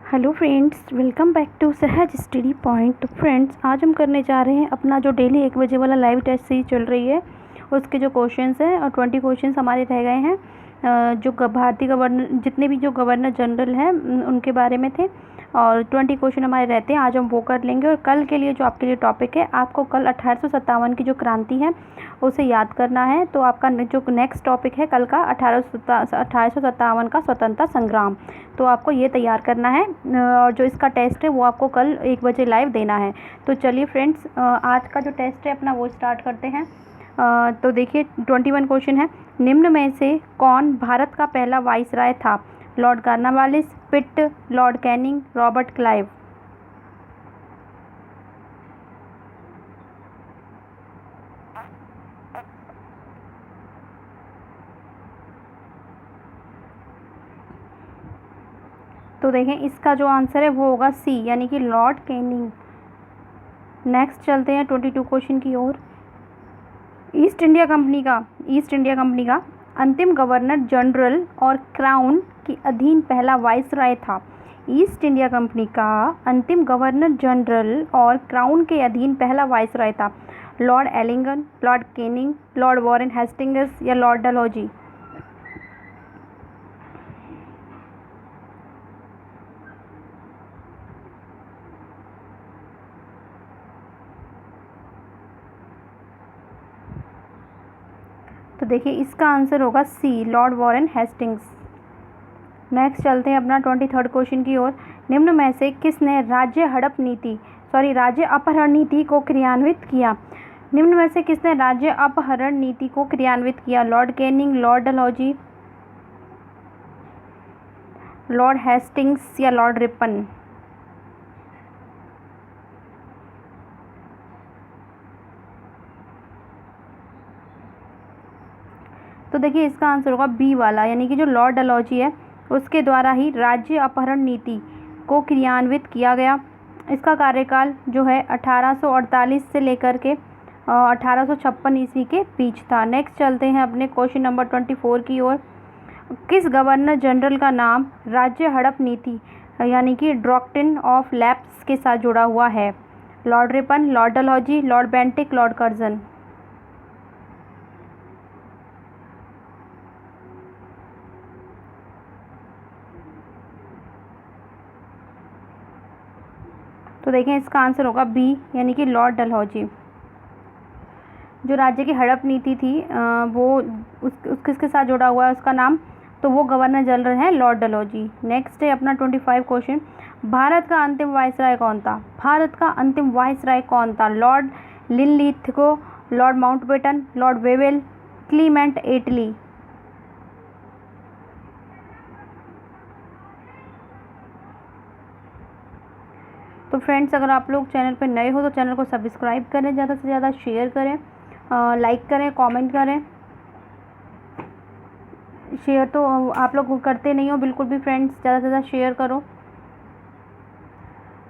Hello friends, welcome back to Sahaj Study Point. Friends, आज हम करने जा रहे हैं अपना जो डेली 1 बजे वाला लाइव टेस्ट सीरीज चल रही है उसके जो क्वेश्चंस हैं और 20 क्वेश्चंस हमारे रह गए हैं। जो भारतीय गवर्नर जितने भी जो गवर्नर जनरल हैं उनके बारे में थे और 20 क्वेश्चन हमारे रहते हैं। आज हम वो कर लेंगे। और कल के लिए जो आपके लिए टॉपिक है, आपको कल 1857 की जो क्रांति है उसे याद करना है। तो आपका जो नेक्स्ट टॉपिक है कल का 1857 का स्वतंत्रता संग्राम, तो आपको ये तैयार करना है। और जो इसका टेस्ट है वो आपको कल 1 बजे लाइव देना है। तो चलिए फ्रेंड्स, आज का जो टेस्ट है अपना वो स्टार्ट करते हैं। तो देखिए 21 क्वेश्चन है। निम्न में से कौन भारत का पहला वाइसराय था? लॉर्ड कॉर्नवालिस, पिट, लॉर्ड कैनिंग, रॉबर्ट क्लाइव। तो देखें इसका जो आंसर है वो होगा सी, यानी कि लॉर्ड कैनिंग। नेक्स्ट चलते हैं 22 क्वेश्चन की ओर। ईस्ट इंडिया कंपनी का अंतिम गवर्नर जनरल और क्राउन के अधीन पहला वाइसराय था। ईस्ट इंडिया कंपनी का अंतिम गवर्नर जनरल और क्राउन के अधीन पहला वाइसराय था। Lord Elgin, Lord Canning, Lord Warren Hastings या लॉर्ड डलहौजी। तो देखिए इसका आंसर होगा C, Lord Warren Hastings. Next चलते हैं अपना 23rd क्वेश्चन की ओर। निम्न में से किसने राज्य अपहरण नीति को क्रियान्वित किया? निम्न में से किसने राज्य अपहरण नीति को क्रियान्वित किया? Lord Canning, Lord Dalhousie, Lord Hastings या लॉर्ड रिपन। तो देखिए इसका आंसर होगा बी वाला, यानी कि जो लॉर्ड डलहौजी है उसके द्वारा ही राज्य अपहरण नीति को क्रियान्वित किया गया। इसका कार्यकाल जो है 1848 से लेकर के 1856 ईस्वी के बीच था। नेक्स्ट चलते हैं अपने क्वेश्चन नंबर 24 की ओर। किस गवर्नर जनरल का नाम राज्य हड़प नीति यानी कि डॉक्ट्रिन ऑफ लैप्स के साथ जुड़ा हुआ है? Lord Ripon, Lord Dalhousie, Lord Bentinck, Lord Curzon. तो देखें इसका आंसर होगा बी, यानी कि लॉर्ड डलहौजी। जो राज्य की हड़प नीति थी वो किसके साथ जुड़ा हुआ है उसका नाम? तो वो गवर्नर जनरल हैं लॉर्ड डलहौजी। नेक्स्ट है अपना 25 क्वेश्चन। भारत का अंतिम वाइसराय कौन था? Lord Linlithgow, Lord Mountbatten, Lord Wavell, Clement Attlee. तो फ्रेंड्स, अगर आप लोग चैनल पर नए हो तो चैनल को सब्सक्राइब करें, ज़्यादा से ज़्यादा शेयर करें, लाइक करें, कमेंट करें। शेयर तो आप लोग करते नहीं हो बिल्कुल भी फ्रेंड्स, ज़्यादा से ज़्यादा शेयर करो।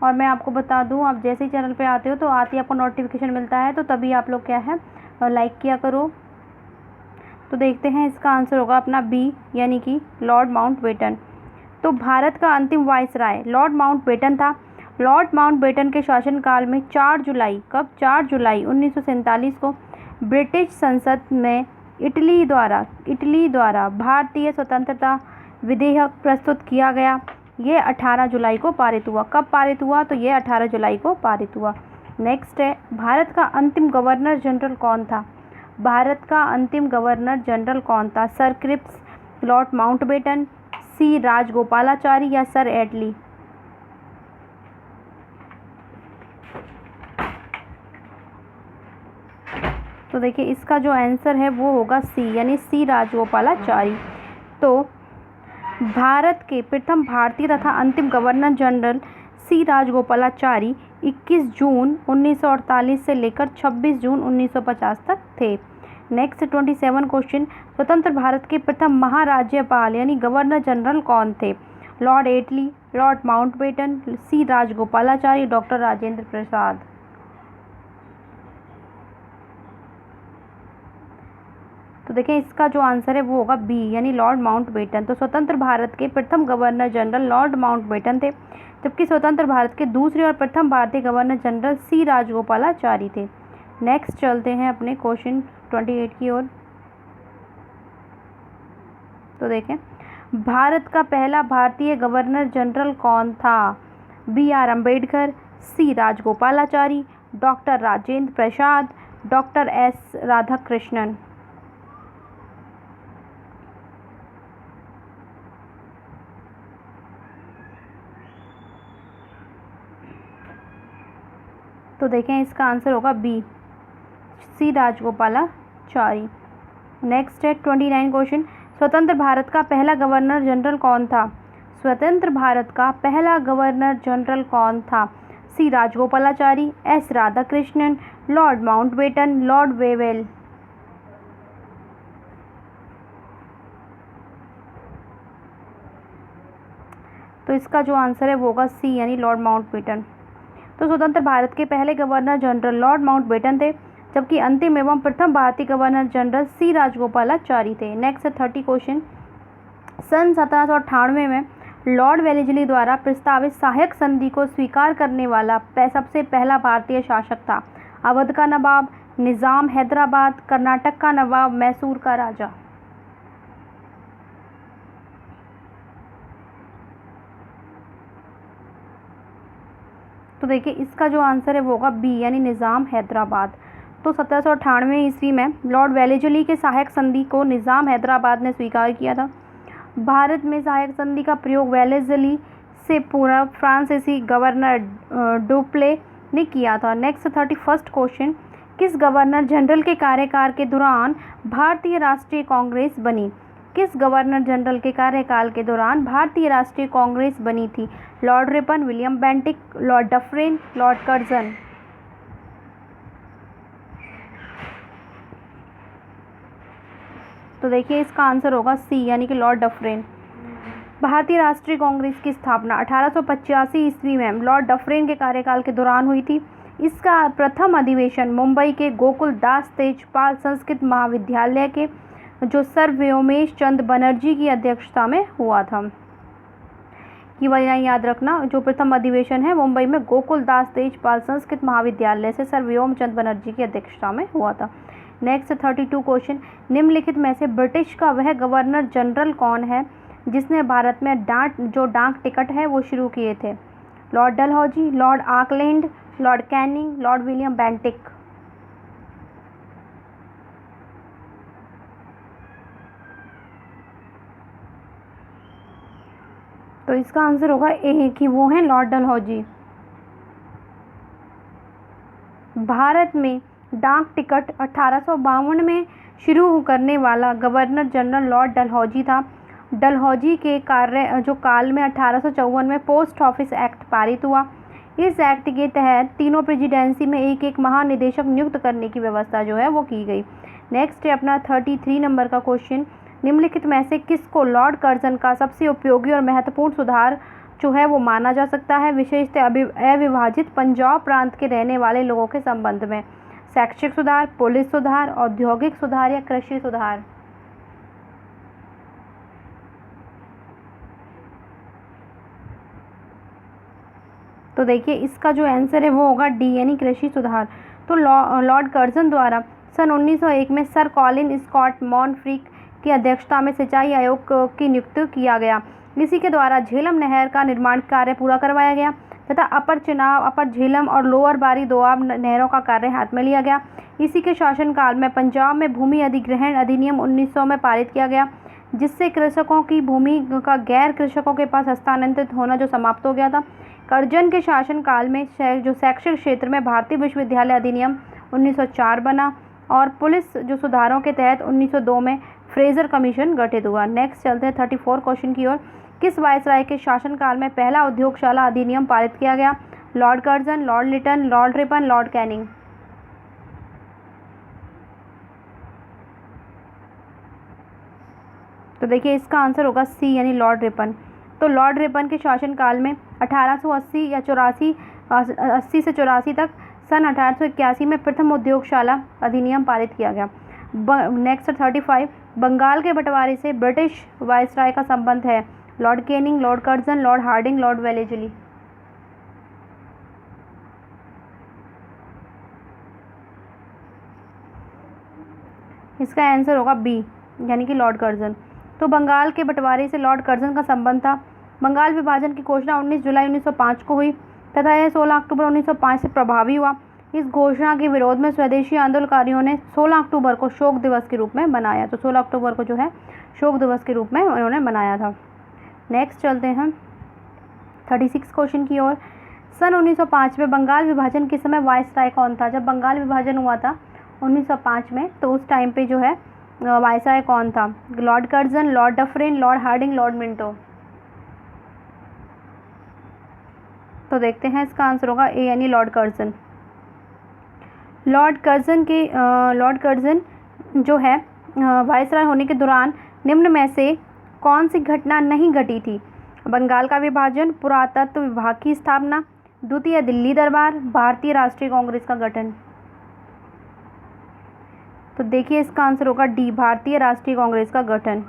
और मैं आपको बता दूं, आप जैसे ही चैनल पे आते हो तो आते ही आपको नोटिफिकेशन मिलता है, तो तभी आप लोग क्या है लाइक किया करो। तो देखते हैं इसका आंसर होगा अपना बी, यानी कि लॉर्ड माउंटबेटन। तो भारत का अंतिम वाइसराय लॉर्ड माउंटबेटन था। लॉर्ड माउंटबेटन के शासनकाल में 4 जुलाई 1947 को ब्रिटिश संसद में इटली द्वारा भारतीय स्वतंत्रता विधेयक प्रस्तुत किया गया। ये 18 जुलाई को पारित हुआ। कब पारित हुआ? तो ये 18 जुलाई को पारित हुआ। नेक्स्ट है, भारत का अंतिम गवर्नर जनरल कौन था? सर क्रिप्स, लॉर्ड माउंटबेटन, सी राजगोपालाचारी या सर एटली। तो देखिए इसका जो आंसर है वो होगा सी, यानी सी राजगोपालाचारी। तो भारत के प्रथम भारतीय तथा अंतिम गवर्नर जनरल सी राजगोपालाचारी 21 जून 1948 से लेकर 26 जून 1950 तक थे। Next 27 question. स्वतंत्र भारत के प्रथम महाराज्यपाल यानी गवर्नर जनरल कौन थे? लॉर्ड एटली, लॉर्ड माउंटबेटन, सी राजगोपालाचारी, डॉक्टर राजेंद्र प्रसाद। तो देखिए इसका जो आंसर है वो होगा बी, यानी लॉर्ड माउंटबेटन। तो स्वतंत्र भारत के प्रथम गवर्नर जनरल लॉर्ड माउंटबेटन थे। जबकि स्वतंत्र भारत के दूसरे और प्रथम भारतीय गवर्नर जनरल सी राजगोपालाचारी थे। नेक्स्ट चलते हैं अपने क्वेश्चन 28 की ओर। तो देखें, भारत का पहला भारतीय गवर्नर जनरल कौन था? B R Ambedkar, C Rajagopalachari, doctor Rajendra Prasad, doctor S Radhakrishnan. तो देखें, इसका आंसर होगा बी, सी राजगोपालाचारी। नेक्स्ट है 29 क्वेश्चन, स्वतंत्र भारत का पहला गवर्नर जनरल कौन था? स्वतंत्र भारत का पहला गवर्नर जनरल कौन था? C Rajagopalachari, S Radhakrishnan, Lord Mountbatten, Lord Wavell. तो इसका जो आंसर है वो होगा सी, यानी लॉर्ड माउंटबेटन। तो स्वतंत्र भारत के पहले गवर्नर जनरल लॉर्ड माउंटबेटन थे, जबकि अंतिम एवं प्रथम भारतीय गवर्नर जनरल सी राजगोपालाचारी थे। नेक्स्ट 30 क्वेश्चन, सन 1798 में लॉर्ड वेलेस्ली द्वारा प्रस्तावित सहायक संधि को स्वीकार करने वाला सबसे पहला भारतीय शासक था? अवध का नवाब, निज़ाम हैदराबाद, कर्नाटक का नवाब, मैसूर का राजा। तो देखिए, इसका जो आंसर है वो होगा बी, यानी निज़ाम हैदराबाद। तो 1798 ईस्वी में लॉर्ड वेलेस्ली के सहायक संधि को निज़ाम हैदराबाद ने स्वीकार किया था। भारत में सहायक संधि का प्रयोग वेलेस्ली से पूर्व फ्रांसीसी गवर्नर डुप्ले ने किया था। नेक्स्ट 31 क्वेश्चन, किस गवर्नर जनरल के कार्यकाल के दौरान भारतीय राष्ट्रीय कांग्रेस बनी? किस गवर्नर जनरल के कार्यकाल के दौरान भारतीय राष्ट्रीय कांग्रेस बनी थी? Lord Ripon, William Bentinck, Lord Dufferin, Lord Curzon. तो देखिए, इसका आंसर होगा सी, यानी कि लॉर्ड डफरिन। भारतीय राष्ट्रीय कांग्रेस की स्थापना 1885 ईस्वी में लॉर्ड डफरिन के कार्यकाल के दौरान हुई थी। इसका प्रथम अधिवेशन मुंबई के गोकुल दास तेजपाल संस्कृत महाविद्यालय के जो सर व्योमेश चंद्र बनर्जी की अध्यक्षता में हुआ था। कि वह यहाँ याद रखना, जो प्रथम अधिवेशन है मुंबई में गोकुल दास तेजपाल संस्कृत महाविद्यालय से सर व्योम चंद्र बनर्जी की अध्यक्षता में हुआ था। नेक्स्ट 32 क्वेश्चन, निम्नलिखित में से ब्रिटिश का वह गवर्नर जनरल कौन है जिसने भारत में डाक टिकट है वो शुरू किए थे? Lord Dalhousie, Lord Auckland, Lord Canning, Lord William Bentinck. तो इसका आंसर होगा ए, कि वो हैं लॉर्ड डलहौजी। भारत में डाक टिकट 1852 में शुरू करने वाला गवर्नर जनरल लॉर्ड डलहौजी था। डलहौजी के काल में 1854 में पोस्ट ऑफिस एक्ट पारित हुआ। इस एक्ट के तहत तीनों प्रेसिडेंसी में एक एक महानिदेशक नियुक्त करने की व्यवस्था जो है वो की गई। नेक्स्ट है अपना 33 नंबर का क्वेश्चन, निम्नलिखित में से किसको लॉर्ड कर्जन का सबसे उपयोगी और महत्वपूर्ण सुधार जो है वो माना जा सकता है, विशेषतः अविभाजित पंजाब प्रांत के रहने वाले लोगों के संबंध में? शैक्षिक सुधार, पुलिस सुधार, औद्योगिक सुधार या कृषि सुधार? तो देखिए, इसका जो आंसर है वो होगा डी, यानी कृषि सुधार। तो लॉर्ड कर्जन द्वारा सन 1901 में सर कॉलिन स्कॉट मॉनफ्रीक की अध्यक्षता में सिंचाई आयोग की नियुक्त किया गया। इसी के द्वारा झेलम नहर का निर्माण कार्य पूरा करवाया गया तथा अपर झेलम और लोअर बारी दोआब नहरों का कार्य हाथ में लिया गया। इसी के शासनकाल में पंजाब में भूमि अधिग्रहण अधिनियम 1900 में पारित किया गया, जिससे कृषकों की भूमि का गैर कृषकों के पास हस्तांतरित होना जो समाप्त हो गया था। कर्जन के शासनकाल में जो शैक्षिक क्षेत्र में भारतीय विश्वविद्यालय अधिनियम 1904 बना और पुलिस जो सुधारों के तहत 1902 में फ्रेजर कमीशन गठित हुआ। नेक्स्ट चलते हैं 34 क्वेश्चन की ओर, किस वायसराय के शासनकाल में पहला उद्योगशाला अधिनियम पारित किया गया? Lord Curzon, Lord Lytton, Lord Ripon, Lord Canning. तो देखिए, इसका आंसर होगा सी, यानी लॉर्ड रिपन। तो लॉर्ड रिपन के शासनकाल में 1880 या 80 से 84 तक सन 1881 में प्रथम उद्योगशाला अधिनियम पारित किया गया। नेक्स्ट 35, बंगाल के बंटवारे से ब्रिटिश वायसराय का संबंध है? Lord Canning, Lord Curzon, Lord Hardinge, Lord Wellesley. इसका आंसर होगा बी, यानी कि लॉर्ड कर्जन। तो बंगाल के बंटवारे से लॉर्ड कर्जन का संबंध था। बंगाल विभाजन की घोषणा 19 जुलाई 1905 को हुई तथा यह 16 अक्टूबर 1905 से प्रभावी हुआ। इस घोषणा के विरोध में स्वदेशी आंदोलनकारियों ने 16 अक्टूबर को शोक दिवस के रूप में मनाया। तो 16 अक्टूबर को जो है शोक दिवस के रूप में उन्होंने मनाया था। नेक्स्ट चलते हैं 36 क्वेश्चन की ओर। सन 1905 में बंगाल विभाजन के समय वायसराय कौन था? जब बंगाल विभाजन हुआ था 1905 में, तो उस टाइम पे जो है वायसराय कौन था? Lord Curzon, Lord Dufferin, Lord Hardinge, Lord Minto. तो देखते हैं इसका आंसर होगा ए, यानी लॉर्ड कर्जन। लॉर्ड कर्जन जो है वायसराय होने के दौरान निम्न में से कौन सी घटना नहीं घटी थी? बंगाल का विभाजन, पुरातत्व विभाग की स्थापना, द्वितीय दिल्ली दरबार, भारतीय राष्ट्रीय कांग्रेस का गठन। तो देखिए इसका आंसर होगा डी, भारतीय राष्ट्रीय कांग्रेस का गठन।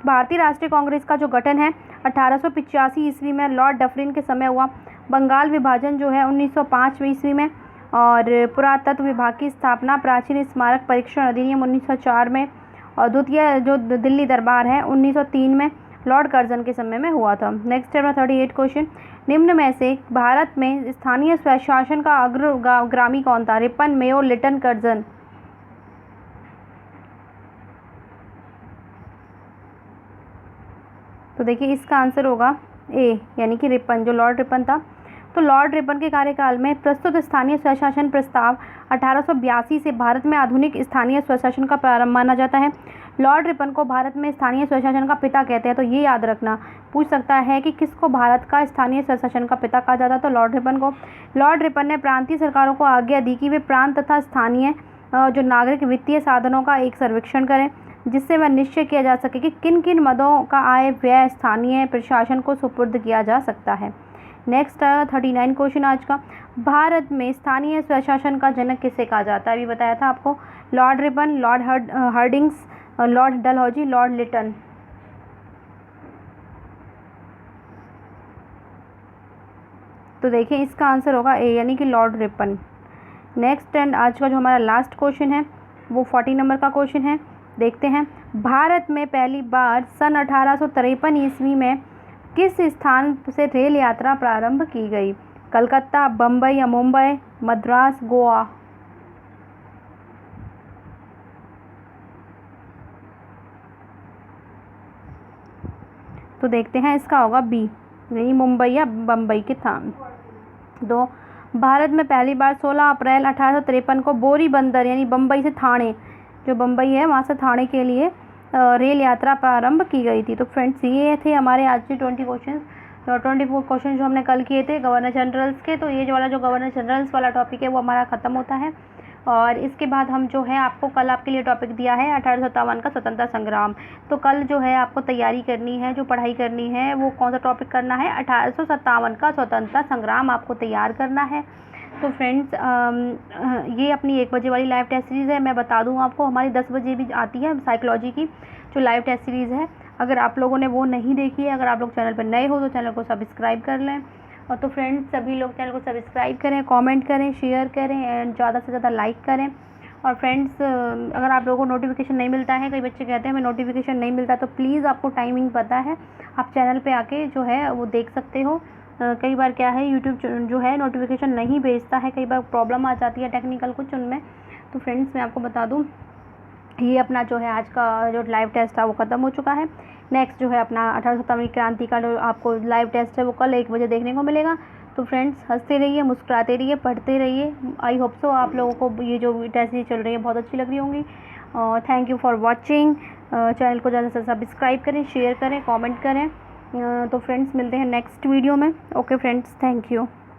भारतीय राष्ट्रीय कांग्रेस का जो गठन है 1885 ईस्वी में लॉर्ड डफरिन के समय हुआ। बंगाल विभाजन जो है 1905 ईस्वी में, और पुरातत्व विभाग की स्थापना, प्राचीन स्मारक परीक्षण अधिनियम 1904 में, और द्वितीय जो दिल्ली दरबार है 1903 में लॉर्ड कर्जन के समय में हुआ था। नेक्स्ट है 38 क्वेश्चन। निम्न में से भारत में स्थानीय स्वशासन का अग्रगामी कौन था? Ripon, Mayo, Lytton, Curzon. तो देखिए इसका आंसर होगा ए, यानी कि रिपन, जो लॉर्ड रिपन था। तो लॉर्ड रिपन के कार्यकाल में प्रस्तुत स्थानीय स्वशासन प्रस्ताव 1882 से भारत में आधुनिक स्थानीय स्वशासन का प्रारंभ माना जाता है। लॉर्ड रिपन को भारत में स्थानीय स्वशासन का पिता कहते हैं। तो ये याद रखना, पूछ सकता है कि किसको भारत का स्थानीय स्वशासन का पिता कहा जाता है? तो लॉर्ड रिपन को। लॉर्ड रिपन ने प्रांतीय सरकारों को आज्ञा दी कि वे प्रांत तथा स्थानीय जो नागरिक वित्तीय साधनों का एक सर्वेक्षण करें, जिससे वह निश्चय किया जा सके कि किन किन मदों का आय व्यय स्थानीय प्रशासन को सुपुर्द किया जा सकता है। नेक्स्ट 39 क्वेश्चन आज का। भारत में स्थानीय स्वशासन का जनक किसे कहा जाता है? अभी बताया था आपको, Lord Ripon, Lord Hardinges, Lord Dalhousie, Lord Lytton. तो देखिए इसका आंसर होगा ए, यानी कि लॉर्ड रिपन। नेक्स्ट एंड आज का जो हमारा लास्ट क्वेश्चन है वो 40 नंबर का क्वेश्चन है। देखते हैं, भारत में पहली बार सन 1853 ईस्वी में किस स्थान से रेल यात्रा प्रारंभ की गई? कलकत्ता, बम्बई या मुंबई, मद्रास, गोवा। तो देखते हैं इसका होगा बी, यानी मुंबई या बम्बई के था। दो, भारत में पहली बार 16 अप्रैल 1853 को बोरी बंदर यानी बम्बई से थाने, जो बम्बई है वहाँ से थाने के लिए रेल यात्रा प्रारंभ की गई थी। तो फ्रेंड्स ये थे हमारे आज के 24 क्वेश्चन जो हमने कल किए थे गवर्नर जनरल्स के। तो ये जो वाला जो गवर्नर जनरल्स वाला टॉपिक है वो हमारा ख़त्म होता है, और इसके बाद हम जो है आपको कल आपके लिए टॉपिक दिया है 1857 का स्वतंत्रता संग्राम। तो कल जो है आपको तैयारी करनी है, जो पढ़ाई करनी है वो कौन सा टॉपिक करना है? 1857 का स्वतंत्रता संग्राम आपको तैयार करना है। तो फ्रेंड्स ये अपनी 1 बजे वाली लाइव टेस्ट सीरीज़ है। मैं बता दूं आपको हमारी 10 बजे भी आती है साइकोलॉजी की जो लाइव टेस्ट सीरीज़ है। अगर आप लोगों ने वो नहीं देखी है, अगर आप लोग चैनल पर नए हो तो चैनल को सब्सक्राइब कर लें। और तो फ्रेंड्स सभी लोग चैनल को सब्सक्राइब करें, कमेंट करें, शेयर करें एंड ज़्यादा से ज़्यादा लाइक करें। और फ्रेंड्स अगर आप लोगों को नोटिफिकेशन नहीं मिलता है, कई बच्चे कहते हैं हमें नोटिफिकेशन नहीं मिलता, तो प्लीज़ आपको टाइमिंग पता है, आप चैनल पे आके जो है वो देख सकते हो। कई बार क्या है यूट्यूब जो है नोटिफिकेशन नहीं भेजता है, कई बार प्रॉब्लम आ जाती है टेक्निकल कुछ उनमें। तो फ्रेंड्स मैं आपको बता दूँ ये अपना जो है आज का जो लाइव टेस्ट था वो ख़त्म हो चुका है। नेक्स्ट जो है अपना 1857 क्रांति का जो आपको लाइव टेस्ट है वो कल 1 बजे देखने को मिलेगा। तो फ्रेंड्स हंसते रहिए, मुस्कुराते रहिए, पढ़ते रहिए। आई होप सो आप लोगों को ये जो टेस्ट चल रही है बहुत अच्छी लग रही होंगी। Thank you for watching. Channel को ज़्यादा से सब्सक्राइब करें, शेयर करें, कमेंट करें। तो फ्रेंड्स मिलते हैं नेक्स्ट वीडियो में। Okay friends, thank you.